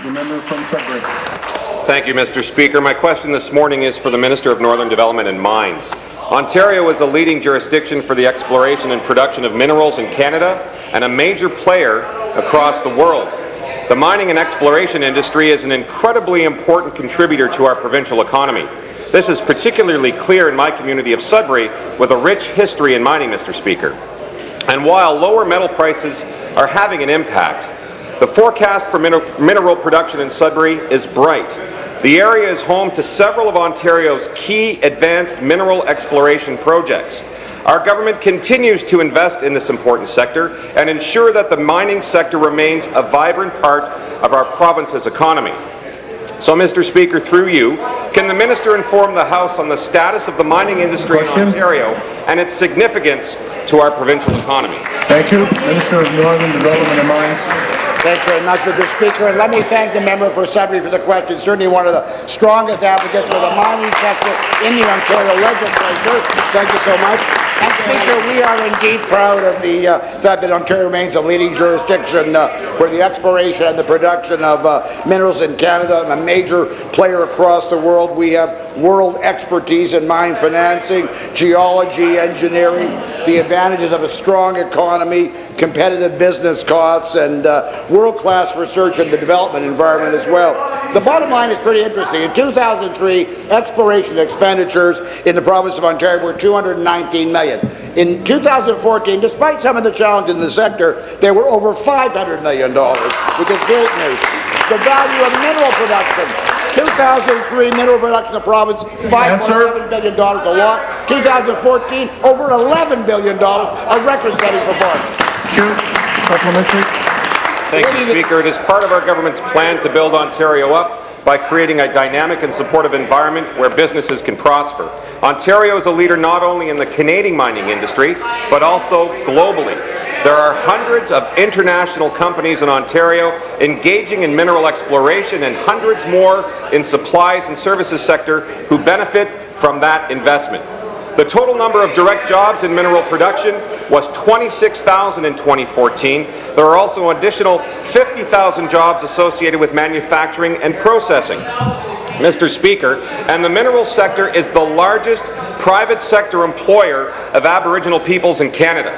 The member from Sudbury. Thank you, Mr. Speaker. My question this morning is for the Minister of Northern Development and Mines. Ontario is a leading jurisdiction for the exploration and production of minerals in Canada and a major player across the world. The mining and exploration industry is an incredibly important contributor to our provincial economy. This is particularly clear in my community of Sudbury, with a rich history in mining, Mr. Speaker. And while lower metal prices are having an impact, the forecast for mineral production in Sudbury is bright. The area is home to several of Ontario's key advanced mineral exploration projects. Our government continues to invest in this important sector and ensure that the mining sector remains a vibrant part of our province's economy. So, Mr. Speaker, through you, can the Minister inform the House on the status of the mining industry in Ontario and its significance to our provincial economy? Thank you. Minister of Northern Development and Mines. Thanks very much, Mr. Speaker. And let me thank the member for Sudbury for the question. Certainly one of the strongest advocates for the mining sector in the Ontario legislature. Thank you so much. And Speaker, we are indeed proud of the fact that Ontario remains a leading jurisdiction for the exploration and the production of minerals in Canada, and a major player across the world. We have world expertise in mine financing, geology, engineering, the advantages of a strong economy, competitive business costs, and world-class research and the development environment as well. The bottom line is pretty interesting. In 2003, exploration expenditures in the province of Ontario were $219 million. In 2014, despite some of the challenges in the sector, they were over $500 million, which is great news. The value of mineral production, 2003 mineral production in the province, $5.7 billion a lot. 2014, over $11 billion, a record-setting performance. Supplementary. Thank you, Speaker. It is part of our government's plan to build Ontario up by creating a dynamic and supportive environment where businesses can prosper. Ontario is a leader not only in the Canadian mining industry, but also globally. There are hundreds of international companies in Ontario engaging in mineral exploration and hundreds more in supplies and services sector who benefit from that investment. The total number of direct jobs in mineral production was 26,000 in 2014. There are also additional 50,000 jobs associated with manufacturing and processing. Mr. Speaker, and the mineral sector is the largest private sector employer of Aboriginal peoples in Canada.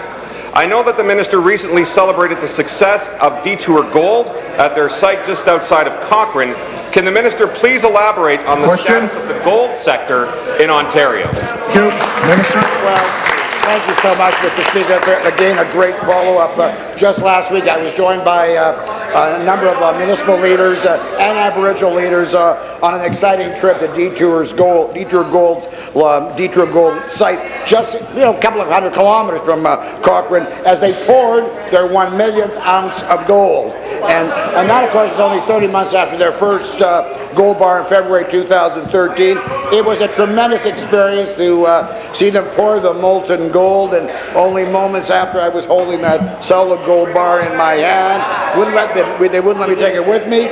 I know that the Minister recently celebrated the success of Detour Gold at their site just outside of Cochrane. Can the Minister please elaborate on the status of the gold sector in Ontario? Thank you. Minister. Well, thank you so much, Mr. Speaker. That's, again, a great follow-up. Just last week, I was joined by a number of municipal leaders and Aboriginal leaders on an exciting trip to Detour Gold's site, just a couple of hundred kilometers from Cochrane, as they poured their 1 millionth ounce of gold. And that, of course, is only 30 months after their first gold bar in February 2013. It was a tremendous experience to see them pour the molten gold, and only moments after I was holding that solid gold bar in my hand, they wouldn't let me take it with me.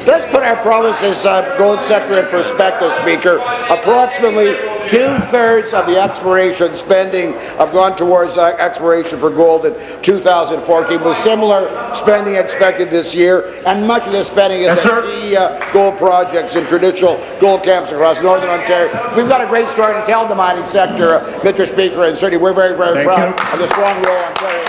Let's put our province's gold sector in perspective, Speaker. Approximately 2/3 of the exploration spending have gone towards exploration for gold in 2014, with similar spending expected this year, and much of this spending is in key gold projects in traditional gold camps across Northern Ontario. We've got a great story to tell the mining sector, Mr. Speaker, and certainly we're very, very proud of the strong role Ontario